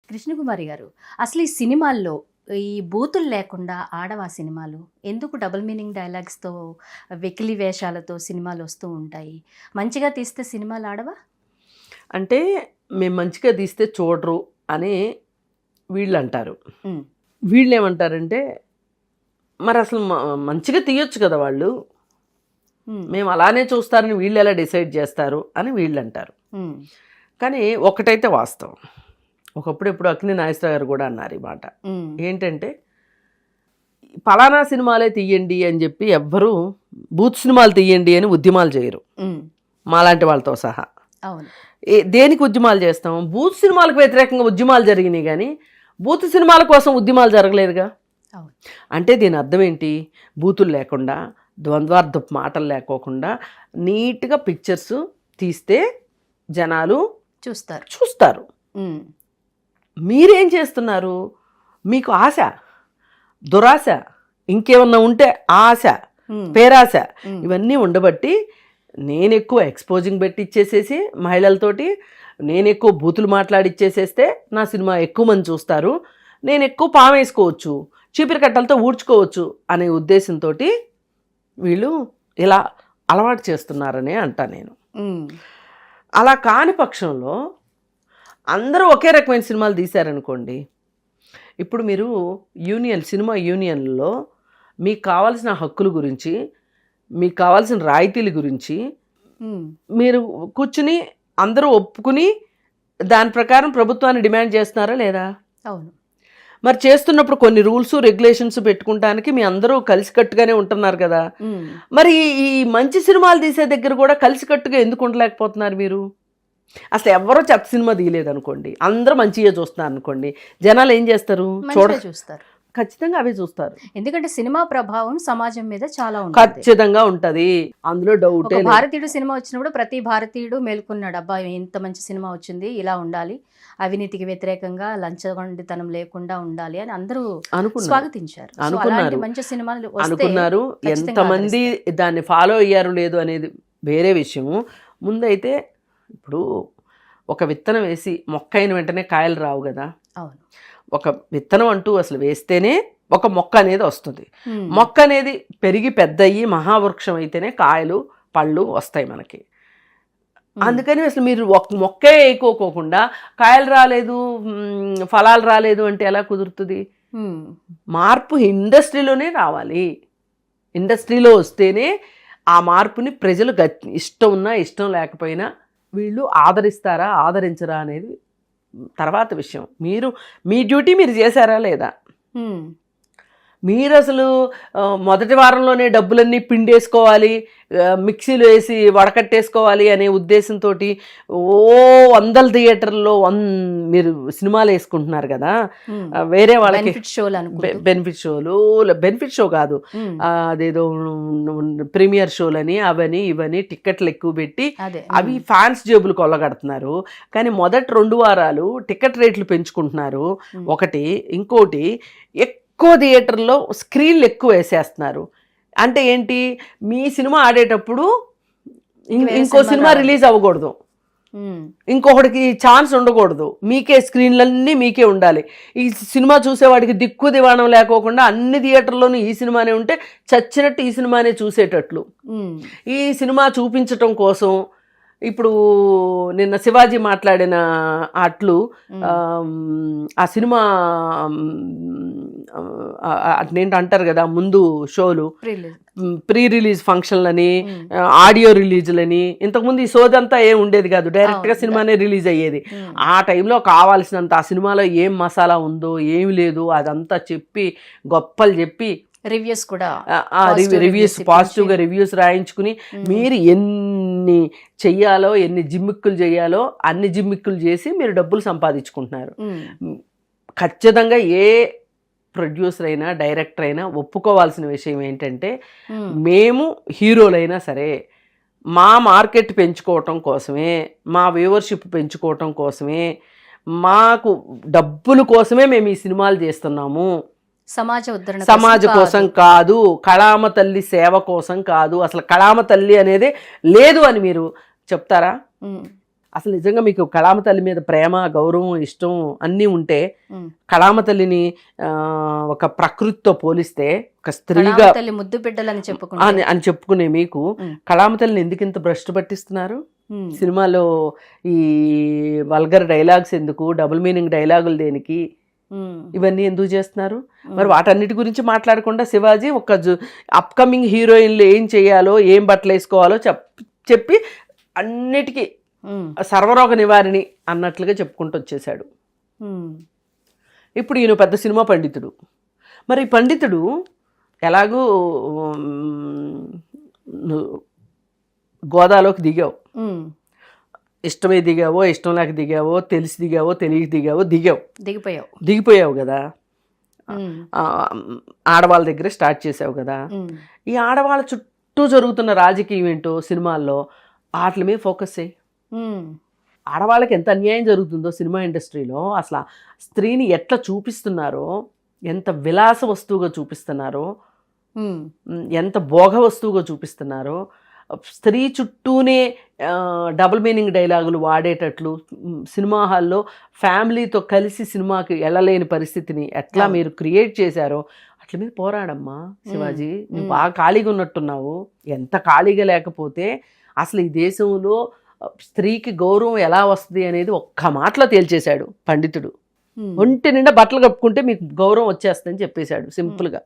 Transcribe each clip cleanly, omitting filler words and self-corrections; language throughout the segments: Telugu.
కృష్ణకుమారి గారు, అసలు ఈ సినిమాల్లో ఈ బూతులు లేకుండా ఆడవా సినిమాలు? ఎందుకు డబుల్ మీనింగ్ డైలాగ్స్‌తో, వెకిలి వేషాలతో సినిమాలు వస్తూ ఉంటాయి? మంచిగా తీస్తే సినిమాలు ఆడవా? అంటే మేము మంచిగా తీస్తే చూడరు అని వీళ్ళు అంటారు. హ్మ్. వీళ్ళు ఏమంటారంటే మరి అసలు మంచిగా తీయొచ్చు కదా వాళ్ళు, హ్మ్. మేము అలానే చూస్తారని వీళ్ళు ఎలా డిసైడ్ చేస్తారు అని వీళ్ళు అంటారు. హ్మ్. కానీ ఒకటైతే వాస్తవం, ఒకప్పుడు ఎప్పుడు అక్కినే నాగేశ్వరరావు గారు కూడా అన్నారు ఈ మాట. హ్మ్. ఏంటంటే పలానా సినిమాలే తీయండి అని చెప్పి ఎవ్వరూ బూత్ సినిమాలు తీయండి అని ఉద్యమాలు చేయరు, హ్మ్. మాలాంటి వాళ్ళతో సహా. అవును. దేనికి ఉద్యమాలు చేస్తాం? బూత్ సినిమాలకు వ్యతిరేకంగా ఉద్యమాలు జరిగినాయి కానీ బూత్ సినిమాల కోసం ఉద్యమాలు జరగలేదుగా. అవును. అంటే దీని అర్థం ఏంటి? బూతులు లేకుండా, ద్వంద్వార్థపు మాటలు లేకోకుండా నీట్గా పిక్చర్స్ తీస్తే జనాలు చూస్తారు. హ్మ్. మీరేం చేస్తున్నారు? మీకు ఆశ, దురాశ, ఇంకేమన్నా ఉంటే ఆశ, హ్మ్. పేరాశ, హ్మ్. ఇవన్నీ ఉండబట్టి నేను ఎక్కువ ఎక్స్పోజింగ్ పెట్టి ఇచ్చేసేసి మహిళలతోటి నేను ఎక్కువ బూతులు మాట్లాడిచ్చేసేస్తే నా సినిమా ఎక్కువ మంది చూస్తారు, నేను ఎక్కువ పామేసుకోవచ్చు, చీపిరి కట్టలతో ఊడ్చుకోవచ్చు అనే ఉద్దేశంతో వీళ్ళు ఇలా అలవాటు చేస్తున్నారనే అంటా నేను. హ్మ్. అలా కాని పక్షంలో అందరూ ఒకే రకమైన సినిమాలు తీశారనుకోండి, ఇప్పుడు మీరు సినిమా యూనియన్లో మీకు కావాల్సిన హక్కుల గురించి, మీకు కావాల్సిన రాయితీల గురించి హ్మ్. మీరు కూర్చుని అందరూ ఒప్పుకుని దాని ప్రకారం ప్రభుత్వాన్ని డిమాండ్ చేస్తున్నారా లేదా? అవును. మరి చేస్తున్నప్పుడు కొన్ని రూల్స్ రెగ్యులేషన్స్ పెట్టుకుంటానికి మీ అందరూ కలిసికట్టుగానే ఉంటున్నారు కదా. హ్మ్. మరి ఈ మంచి సినిమాలు తీసే దగ్గర కూడా కలిసికట్టుగా ఎందుకు ఉండలేకపోతున్నారు మీరు? అసలు ఎవరో చెత్త సినిమా తీయలేదు అనుకోండి, అందరూ మంచిగా చూస్తున్నారు అనుకోండి, జనాలు ఏం చేస్తారు? మంచిగా చూస్తారు. ఖచ్చితంగా అవే చూస్తారు. ఎందుకంటే సినిమా ప్రభావం సమాజం మీద చాలా ఉంటుంది. ఖచ్చితంగా ఉంటది, అందులో డౌటే ఒక లేదు. భారతీయుడు సినిమా వచ్చినప్పుడు ప్రతి భారతీయుడు మేల్కొన్నాడు, అబ్బాయి ఇంత మంచి సినిమా వచ్చింది, ఇలా ఉండాలి, అవినీతికి వ్యతిరేకంగా లంచగొండితనం లేకుండా ఉండాలి అని అందరూ స్వాగతించారు. సో అలాంటి మంచి సినిమాలు అనుకున్నారు. ఎంతమంది దాన్ని ఫాలో అయ్యారు లేదు అనేది వేరే విషయము. ముందైతే ఇప్పుడు ఒక విత్తనం వేసి మొక్క అయిన వెంటనే కాయలు రావు కదా. అవును. ఒక విత్తనం అంటూ అసలు వేస్తేనే ఒక మొక్క అనేది వస్తుంది. మొక్క అనేది పెరిగి పెద్ద అయ్యి మహావృక్షం అయితేనే కాయలు పళ్ళు వస్తాయి మనకి. అందుకని అసలు మీరు ఒక మొక్కే వేయకోకుండా కాయలు రాలేదు, ఫలాలు రాలేదు అంటే ఎలా కుదురుతుంది? మార్పు ఇండస్ట్రీలోనే రావాలి. ఇండస్ట్రీలో వస్తేనే ఆ మార్పుని ప్రజలు ఇష్టం ఉన్నా ఇష్టం లేకపోయినా వీళ్ళు ఆదరిస్తారా ఆదరించరా అనేది తర్వాత విషయం. మీ డ్యూటీ మీరు చేశారా లేదా? మీరు అసలు మొదటి వారంలోనే డబ్బులన్నీ పిండేసుకోవాలి, మిక్సీలో వేసి వడకట్టేసుకోవాలి అనే ఉద్దేశంతో వందల థియేటర్లో మీరు సినిమాలు వేసుకుంటున్నారు కదా. వేరే వాళ్ళకి బెనిఫిట్ షో కాదు, అదేదో ప్రీమియర్ షోలని అవని ఇవని టిక్కెట్లు ఎక్కువ పెట్టి అవి ఫ్యాన్స్ జేబులు కొల్లగడుతున్నారు. కానీ మొదటి 2 వారాలు టికెట్ రేట్లు పెంచుకుంటున్నారు ఒకటి. ఇంకోటి ఎక్కువ థియేటర్లో స్క్రీన్లు ఎక్కువ వేసేస్తున్నారు. అంటే ఏంటి? మీ సినిమా ఆడేటప్పుడు ఇంకో సినిమా రిలీజ్ అవ్వకూడదు, ఇంకొకటికి ఛాన్స్ ఉండకూడదు, మీకే స్క్రీన్లన్నీ మీకే ఉండాలి. ఈ సినిమా చూసేవాడికి దిక్కు దివాణం లేకోకుండా అన్ని థియేటర్లోనూ ఈ సినిమానే ఉంటే చచ్చినట్టు ఈ సినిమానే చూసేటట్లు ఈ సినిమా చూపించటం కోసం ఇప్పుడు నిన్న శివాజీ మాట్లాడిన అట్లు ఆ సినిమా అట్నేంటి కదా, ముందు షోలు ప్రీ రిలీజ్ ఫంక్షన్లని, ఆడియో రిలీజ్లని, ఇంతకుముందు ఈ సోదంతా ఏం ఉండేది కాదు, డైరెక్ట్గా సినిమానే రిలీజ్ అయ్యేది. ఆ టైంలో కావాల్సినంత ఆ సినిమాలో ఏం మసాలా ఉందో ఏమి లేదు అదంతా చెప్పి గొప్పలు చెప్పి రివ్యూస్ పాజిటివ్గా రివ్యూస్ రాయించుకుని మీరు ఎన్ని చెయ్యాలో ఎన్ని జిమ్మిక్కులు చేయాలో అన్ని జిమ్మిక్కులు చేసి మీరు డబ్బులు సంపాదించుకుంటున్నారు. ఖచ్చితంగా ఏ ప్రొడ్యూసర్ అయినా డైరెక్టర్ అయినా ఒప్పుకోవాల్సిన విషయం ఏంటంటే, మేము హీరోలైనా సరే మా మార్కెట్ పెంచుకోవటం కోసమే, మా వ్యూవర్షిప్ పెంచుకోవటం కోసమే, మాకు డబ్బుల కోసమే మేము ఈ సినిమాలు చేస్తున్నాము, సమాజ కోసం కాదు, కళామ తల్లి సేవ కోసం కాదు. అసలు కళామ తల్లి అనేది లేదు అని మీరు చెప్తారా? అసలు నిజంగా మీకు కళామ తల్లి మీద ప్రేమ, గౌరవం, ఇష్టం అన్నీ ఉంటే కళామ తల్లిని ఒక ప్రకృతితో పోలిస్తే ఒక స్త్రీగా తల్లి ముద్దు బిడ్డలని అని చెప్పుకునే మీకు కళామ తల్లిని ఎందుకు ఇంత భ్రష్టు పట్టిస్తున్నారు? సినిమాలో ఈ వల్గర్ డైలాగ్స్ ఎందుకు, డబుల్ మీనింగ్ డైలాగులు దేనికి, ఇవన్నీ ఎందుకు చేస్తున్నారు? మరి వాటన్నిటి గురించి మాట్లాడకుండా శివాజీ ఒక అప్కమింగ్ హీరోయిన్లు ఏం చేయాలో, ఏం బట్టలు వేసుకోవాలో చెప్పి అన్నిటికీ సర్వరోగ నివారిణి అన్నట్లుగా చెప్పుకుంటూ వచ్చేసాడు. ఇప్పుడు ఈయన పెద్ద సినిమా పండితుడు. మరి ఈ పండితుడు ఎలాగూ గోదాలోకి దిగావు, ఇష్టమే దిగావో, ఇష్టం లేక దిగావో, తెలిసి దిగావో, తెలియక దిగావో, దిగిపోయావు కదా. ఆడవాళ్ళ దగ్గర స్టార్ట్ చేసావు కదా. ఈ ఆడవాళ్ళ చుట్టూ జరుగుతున్న రాజకీయం ఏంటో సినిమాల్లో వాటి మీద ఫోకస్ చేయి. ఆడవాళ్ళకి ఎంత అన్యాయం జరుగుతుందో సినిమా ఇండస్ట్రీలో, అసలు స్త్రీని ఎట్లా చూపిస్తున్నారో, ఎంత విలాస వస్తువుగా చూపిస్తున్నారో, ఎంత భోగ వస్తువుగా చూపిస్తున్నారో, స్త్రీ చుట్టూనే డబుల్ మీనింగ్ డైలాగులు వాడేటట్లు సినిమా హాల్లో ఫ్యామిలీతో కలిసి సినిమాకి వెళ్ళలేని పరిస్థితిని ఎట్లా మీరు క్రియేట్ చేశారో అట్ల మీద పోరాడమ్మా శివాజీ. నువ్వు బాగా ఖాళీగా ఉన్నట్టున్నావు. ఎంత ఖాళీగా లేకపోతే అసలు ఈ దేశంలో స్త్రీకి గౌరవం ఎలా వస్తుంది అనేది ఒక్క మాటలో తేల్చేశాడు పండితుడు. ఒంటి నిండా బట్టలు కప్పుకుంటే మీకు గౌరవం వచ్చేస్తుందని చెప్పేశాడు సింపుల్గా.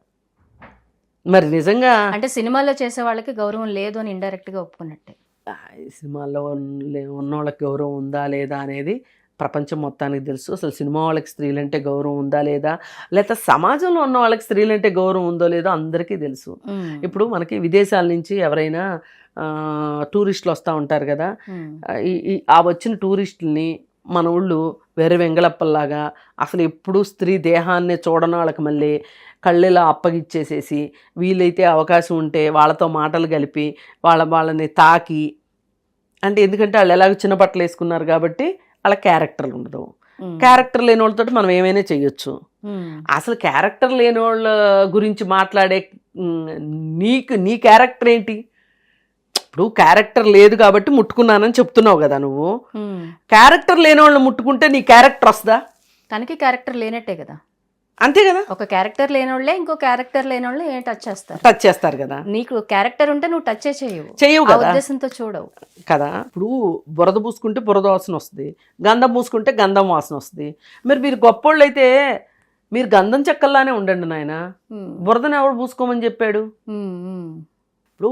మరి నిజంగా అంటే సినిమాలో చేసే వాళ్ళకి గౌరవం లేదు అని ఇండైరెక్ట్ గా ఒప్పుకున్నట్టే. సినిమాల్లో ఉన్న వాళ్ళకి గౌరవం ఉందా లేదా అనేది ప్రపంచం మొత్తానికి తెలుసు. అసలు సినిమా వాళ్ళకి స్త్రీలంటే గౌరవం ఉందా లేదా, లేకపోతే సమాజంలో ఉన్న వాళ్ళకి స్త్రీలంటే గౌరవం ఉందో లేదో అందరికీ తెలుసు. ఇప్పుడు మనకి విదేశాల నుంచి ఎవరైనా టూరిస్టులు వస్తూ ఉంటారు కదా, ఆ వచ్చిన టూరిస్టుల్ని మన ఊళ్ళు వేరే వెంగళప్పల్లాగా అసలు ఎప్పుడూ స్త్రీ దేహాన్ని చూడని వాళ్ళకి మళ్ళీ కళ్ళెలా అప్పగిచ్చేసేసి, వీలైతే అవకాశం ఉంటే వాళ్ళతో మాటలు కలిపి వాళ్ళని తాకి, అంటే ఎందుకంటే వాళ్ళు ఎలాగో చిన్న బట్టలు వేసుకున్నారు కాబట్టి వాళ్ళ క్యారెక్టర్లు ఉండదు. క్యారెక్టర్ లేని వాళ్ళతో మనం ఏమైనా చెయ్యొచ్చు. అసలు క్యారెక్టర్ లేని వాళ్ళ గురించి మాట్లాడే నీ క్యారెక్టర్ ఏంటి? ఇప్పుడు క్యారెక్టర్ లేదు కాబట్టి ముట్టుకున్నానని చెప్తున్నావు కదా నువ్వు. క్యారెక్టర్ లేని వాళ్ళని ముట్టుకుంటే నీ క్యారెక్టర్ వస్తుందా? తనకి క్యారెక్టర్ లేనట్టే కదా. అంతే కదా. ఒక క్యారెక్టర్ లేని వాళ్ళే ఇంకో క్యారెక్టర్ లేని వాళ్ళు ఏం టచ్ చేస్తారు కదా. నీకు క్యారెక్టర్ ఉంటే నువ్వు టచ్ చేయవు కదా, ఉద్దేశంతో చూడవు కదా. ఇప్పుడు బురద పూసుకుంటే బురద వాసన వస్తుంది, గంధం పూసుకుంటే గంధం వాసన వస్తుంది. మరి మీరు గొప్పోళ్ళు అయితే మీరు గంధం చెక్కల్లానే ఉండండి నాయన. బురదను ఎవరు పూసుకోమని చెప్పాడు? ఇప్పుడు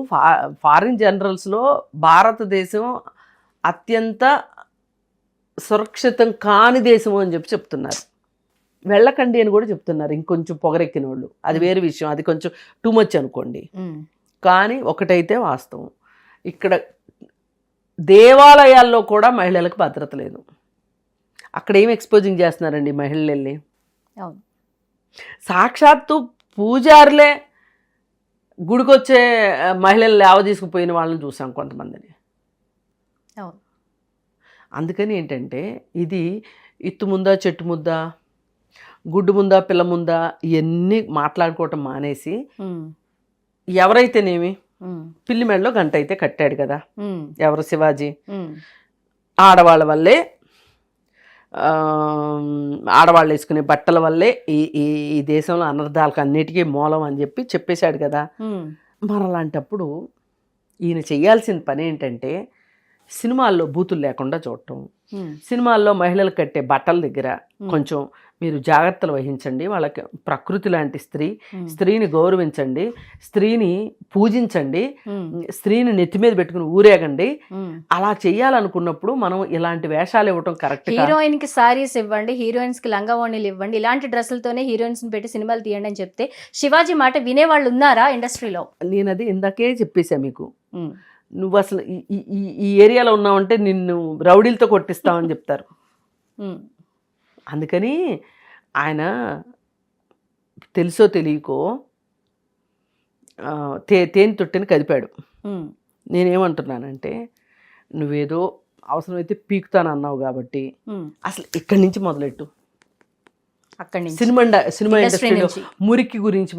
ఫారిన్ జనరల్స్లో భారతదేశం అత్యంత సురక్షితం కాని దేశం అని చెప్తున్నారు. వెళ్ళకండి అని కూడా చెప్తున్నారు ఇంకొంచెం పొగరెక్కిన వాళ్ళు. అది వేరే విషయం, అది కొంచెం టూ మచ్ అనుకోండి. కానీ ఒకటైతే వాస్తవం, ఇక్కడ దేవాలయాల్లో కూడా మహిళలకు భద్రత లేదు. అక్కడ ఏం ఎక్స్పోజింగ్ చేస్తున్నారండి మహిళలు వెళ్ళి? సాక్షాత్తు పూజారులే గుడికొచ్చే మహిళలు లేవ తీసుకుపోయిన వాళ్ళని చూసాం కొంతమందిని. అందుకని ఏంటంటే ఇది ఇత్తు ముందా చెట్టు ముద్దా, గుడ్డు ముందా పిల్ల ముందా ఇవన్నీ మాట్లాడుకోవటం మానేసి, ఎవరైతేనేమి పిల్లి మెడలో గంట అయితే కట్టాడు కదా ఎవరు? శివాజీ. ఆడవాళ్ళ వల్లే, ఆడవాళ్ళు వేసుకునే బట్టల వల్లే ఈ దేశంలో అనర్థాలకు అన్నిటికీ మూలం అని చెప్పేశాడు కదా. మరలాంటప్పుడు ఈయన చెయ్యాల్సిన పని ఏంటంటే సినిమాల్లో బూతులు లేకుండా చూడటం, సినిమాల్లో మహిళలు కట్టే బట్టల దగ్గర కొంచెం మీరు జాగ్రత్తలు వహించండి. వాళ్ళకి ప్రకృతి లాంటి స్త్రీని గౌరవించండి, స్త్రీని పూజించండి, స్త్రీని నెత్తి మీద పెట్టుకుని ఊరేగండి. అలా చెయ్యాలనుకున్నప్పుడు మనం ఇలాంటి వేషాలు ఇవ్వటం కరెక్ట్. హీరోయిన్ కి సారీస్ ఇవ్వండి, హీరోయిన్స్ కి లంగా ఓణీలు ఇవ్వండి, ఇలాంటి డ్రెస్సులతోనే హీరోయిన్స్ పెట్టి సినిమాలు తీయండి అని చెప్తే శివాజీ మాట వినేవాళ్ళు ఉన్నారా ఇండస్ట్రీలో? నేను అది ఇందాకే చెప్పేశా మీకు. నువ్వు అసలు ఈ ఏరియాలో ఉన్నావంటే నిన్ను రౌడీలతో కొట్టిస్తామని చెప్తారు. అందుకని ఆయన తెలుసో తెలియకో తేనె తొట్టిని కదిపాడు. నేనేమంటున్నానంటే నువ్వేదో అవసరమైతే పీకుతాను అన్నావు కాబట్టి అసలు ఇక్కడి నుంచి మొదలెట్టు. అక్కడి నుంచి సినిమా ఇండస్ట్రీలో మురికి గురించి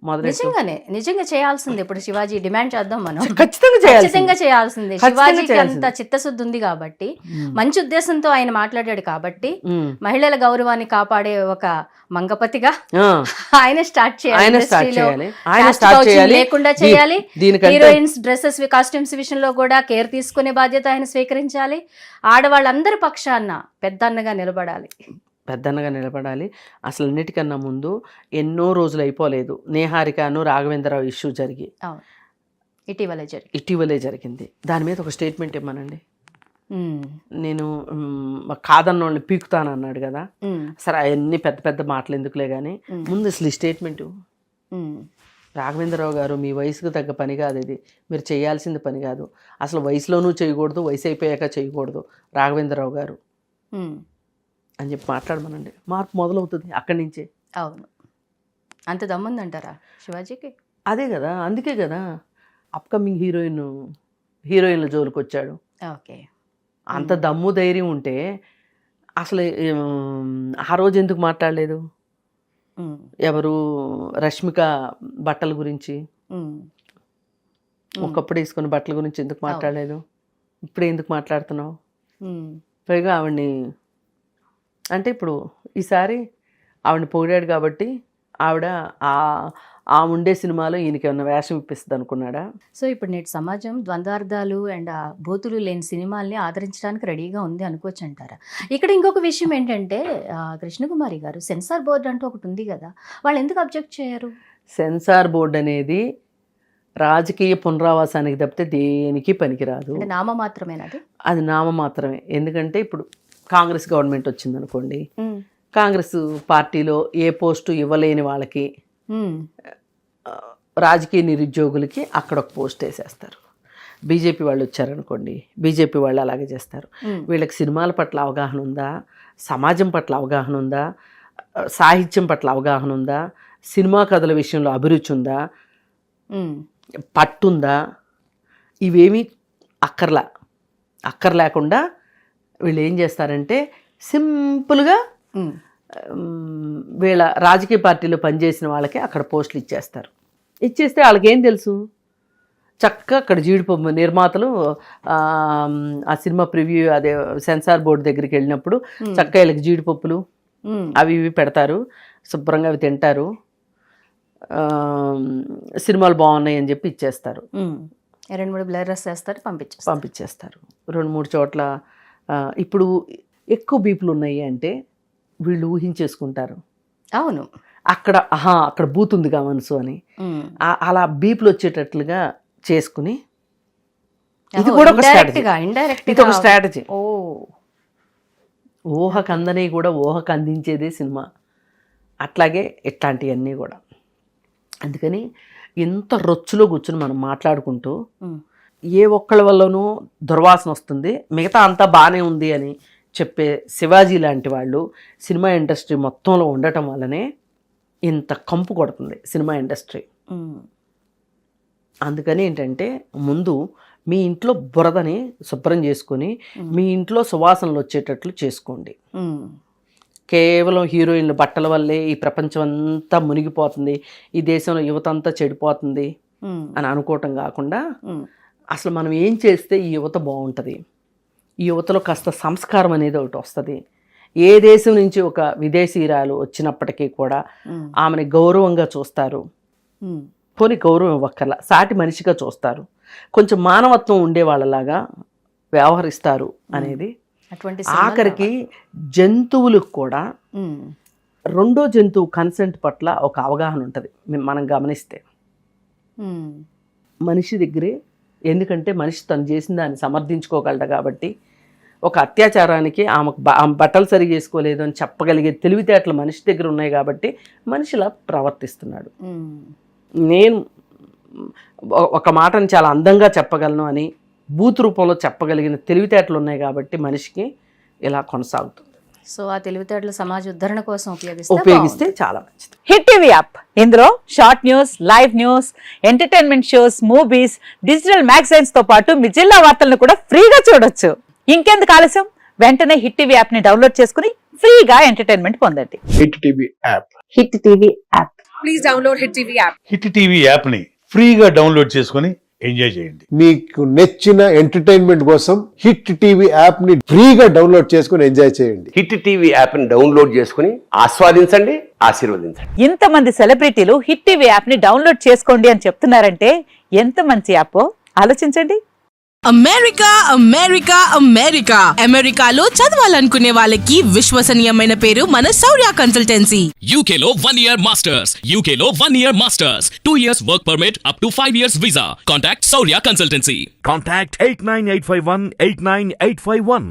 మొదలెట్టు. నిజంగా చేయాల్సింది. ఇప్పుడు శివాజీ డిమాండ్ చేద్దాం మనం. ఖచ్చితంగా చేయాల్సింది. శివాజీకి అంత చిత్తశుద్ధి ఉంది కాబట్టి, మంచి ఉద్దేశంతో ఆయన మాట్లాడాడు కాబట్టి, మహిళల గౌరవాన్ని కాపాడే ఒక మంగపతిగా ఆయన స్టార్ట్ చేయాలి, లేకుండా చేయాలి. హీరోయిన్స్ డ్రెస్సెస్ కాస్ట్యూమ్స్ విషయంలో కూడా కేర్ తీసుకునే బాధ్యత ఆయన స్వీకరించాలి. ఆడవాళ్ళందరి పక్షాన పెద్దన్నగా నిలబడాలి. అసలు అన్నిటికన్నా ముందు ఎన్నో రోజులు అయిపోలేదు, నేహారికను రాఘవేంద్రరావు ఇష్యూ జరిగి ఇటీవలే జరిగింది. దాని మీద ఒక స్టేట్మెంట్ ఇవ్వమనండి. నేను కాదన్నోళ్ళని పీకుతాను అన్నాడు కదా, సరే అవన్నీ పెద్ద పెద్ద మాటలు ఎందుకులే కానీ ముందు అసలు ఈ స్టేట్మెంట్ రాఘవేంద్రరావు గారు, మీ వయసుకు తగ్గ పని కాదు ఇది, మీరు చేయాల్సింది పని కాదు, అసలు వయసులోనూ చేయకూడదు, వయసు అయిపోయాక చేయకూడదు రాఘవేంద్రరావు గారు అని చెప్పి మాట్లాడమనండి. మార్పు మొదలవుతుంది అక్కడి నుంచే. అవును, అంత దమ్ముందంటారా శివాజీకి? అదే కదా, అందుకే కదా అప్కమింగ్ హీరోయిన్ల జోలికి వచ్చాడు. ఓకే, అంత దమ్ము ధైర్యం ఉంటే అసలు ఆ రోజు ఎందుకు మాట్లాడలేదు? ఎవరు రష్మిక బట్టల గురించి, ఒకప్పుడు వేసుకున్న బట్టల గురించి ఎందుకు మాట్లాడలేదు? ఇప్పుడే ఎందుకు మాట్లాడుతున్నావు? పైగా ఆవిడ్ని అంటే ఇప్పుడు ఈసారి ఆవిడని పొగిడాడు కాబట్టి ఆవిడ ఆ ఉండే సినిమాలో ఈయనకి ఏమన్నా వేషం ఇప్పిస్తుంది అనుకున్నాడా? సో ఇప్పుడు నేటి సమాజం ద్వంద్వార్థాలు అండ్ బూతులు లేని సినిమాల్ని ఆదరించడానికి రెడీగా ఉంది అనుకోవచ్చు అంటారా? ఇక్కడ ఇంకొక విషయం ఏంటంటే కృష్ణకుమారి గారు, సెన్సార్ బోర్డు అంటూ ఒకటి ఉంది కదా, వాళ్ళు ఎందుకు అబ్జెక్ట్ చేయరు? సెన్సార్ బోర్డు అనేది రాజకీయ పునరావాసానికి తప్పితే దేనికి పనికిరాదు. నామమాత్రమేనది. అది నామమాత్రమే. ఎందుకంటే ఇప్పుడు కాంగ్రెస్ గవర్నమెంట్ వచ్చిందనుకోండి, కాంగ్రెస్ పార్టీలో ఏ పోస్టు ఇవ్వలేని వాళ్ళకి, రాజకీయ నిరుద్యోగులకి అక్కడ ఒక పోస్ట్ వేసేస్తారు. బీజేపీ వాళ్ళు వచ్చారనుకోండి, బీజేపీ వాళ్ళు అలాగే చేస్తారు. వీళ్ళకి సినిమాల పట్ల అవగాహన ఉందా, సమాజం పట్ల అవగాహన ఉందా, సాహిత్యం పట్ల అవగాహన ఉందా, సినిమా కథల విషయంలో అభిరుచి ఉందా, పట్టుందా, ఇవేమీ అక్కర్లేకుండా వీళ్ళు ఏం చేస్తారంటే సింపుల్గా వీళ్ళ రాజకీయ పార్టీలో పనిచేసిన వాళ్ళకి అక్కడ పోస్టులు ఇచ్చేస్తారు. ఇచ్చేస్తే వాళ్ళకి ఏం తెలుసు, చక్కగా అక్కడ జీడిపప్పు నిర్మాతలు ఆ సినిమా ప్రివ్యూ అదే సెన్సార్ బోర్డు దగ్గరికి వెళ్ళినప్పుడు చక్కగా వీళ్ళకి జీడిపప్పులు అవి ఇవి పెడతారు, శుభ్రంగా అవి తింటారు, సినిమాలు బాగున్నాయి అని చెప్పి ఇచ్చేస్తారు. 2-3 బ్లర్స్ చేస్తారు, పంపించేస్తారు 2-3 చోట్ల. ఇప్పుడు ఎక్కువ బీపులు ఉన్నాయి అంటే వీళ్ళు ఊహించేసుకుంటారు. అవును, అక్కడ బూత్ ఉందిగా మనసు అని, అలా బీపులు వచ్చేటట్లుగా చేసుకుని, ఇది కూడా ఒక స్ట్రాటజీ. ఊహకు అందని కూడా ఊహకు అందించేదే సినిమా. అట్లాగే ఇట్లాంటివన్నీ కూడా. అందుకని ఇంత రొచ్చులో కూర్చుని మనం మాట్లాడుకుంటూ ఏ ఒక్కళ్ళ వల్లనూ దుర్వాసన వస్తుంది, మిగతా అంతా బాగానే ఉంది అని చెప్పే శివాజీ లాంటి వాళ్ళు సినిమా ఇండస్ట్రీ మొత్తంలో ఉండటం వల్లనే ఇంత కంపు కొడుతుంది సినిమా ఇండస్ట్రీ. అందుకని ఏంటంటే ముందు మీ ఇంట్లో బురదని శుభ్రం చేసుకొని మీ ఇంట్లో సువాసనలు వచ్చేటట్లు చేసుకోండి. కేవలం హీరోయిన్ల బట్టల వల్లే ఈ ప్రపంచం అంతా మునిగిపోతుంది, ఈ దేశంలో యువత అంతా చెడిపోతుంది అని అనుకోవటం కాకుండా, అసలు మనం ఏం చేస్తే ఈ యువత బాగుంటుంది, ఈ యువతలో కాస్త సంస్కారం అనేది ఒకటి వస్తుంది. ఏ దేశం నుంచి ఒక విదేశీయురాలు వచ్చినప్పటికీ కూడా ఆమెని గౌరవంగా చూస్తారు, పోనీ గౌరవం ఇవ్వక్కర్లా, సాటి మనిషిగా చూస్తారు, కొంచెం మానవత్వం ఉండే వాళ్ళలాగా వ్యవహరిస్తారు అనేది. ఆఖరికి జంతువులకు కూడా రెండో జంతువు కన్సెంట్ పట్ల ఒక అవగాహన ఉంటుంది మనం గమనిస్తే. మనిషి దగ్గరే, ఎందుకంటే మనిషి తను చేసిన దాన్ని సమర్థించుకోగలడు కాబట్టి, ఒక అత్యాచారానికి ఆమె బట్టలు సరిగా చేసుకోలేదు అని చెప్పగలిగే తెలివితేటలు మనిషి దగ్గర ఉన్నాయి కాబట్టి మనిషిలా ప్రవర్తిస్తున్నాడు. నేను ఒక మాటను చాలా అందంగా చెప్పగలను అని బూత్ రూపంలో చెప్పగలిగిన తెలివితేటలు ఉన్నాయి కాబట్టి మనిషికి ఇలా కొనసాగుతుంది. సో ఆ తెలివితేటలు సమాజ ఉద్ధరణ కోసం ఉపయోగిస్తే చాలా మంచిది. హిట్ టీవీ యాప్, ఇందులో short news, live news, entertainment shows, movies, digital magazines తో పాటు మీ జిల్లా వార్తలను కూడా ఫ్రీగా చూడొచ్చు. ఇంకెందుకు ఆలస్యం, వెంటనే హిట్ టీవీ యాప్ ని డౌన్లోడ్ చేసుకుని ఫ్రీగా ఎంటర్టైన్మెంట్ పొందండి. Hit TV app. Hit TV app. please download Hit TV app. Hit TV యాప్ని ఫ్రీగా డౌన్లోడ్ చేసుకొని ఎంజాయ్ చేయండి. మీకు నచ్చిన ఎంటర్టైన్మెంట్ కోసం హిట్ టీవీ యాప్ ని ఫ్రీగా డౌన్లోడ్ చేసుకుని ఎంజాయ్ చేయండి. హిట్ టీవీ యాప్ని డౌన్లోడ్ చేసుకుని ఆస్వాదించండి, ఆశీర్వదించండి. ఇంతమంది సెలబ్రిటీలు హిట్ టీవీ యాప్ ని డౌన్లోడ్ చేసుకోండి అని చెప్తున్నారంటే ఎంత మంచి యాప్ ఆలోచించండి. అమెరికా అమెరికా అమెరికా అమెరికాలో చదవాలనుకునే వాళ్ళకి విశ్వసనీయమైన పేరు మన శౌర్య కన్సల్టెన్సీ. UK లో 1 year masters, UK లో 1 year masters, 2 years work permit up to 5 years visa. Contact Saurya Consultancy. Contact 89851 89851.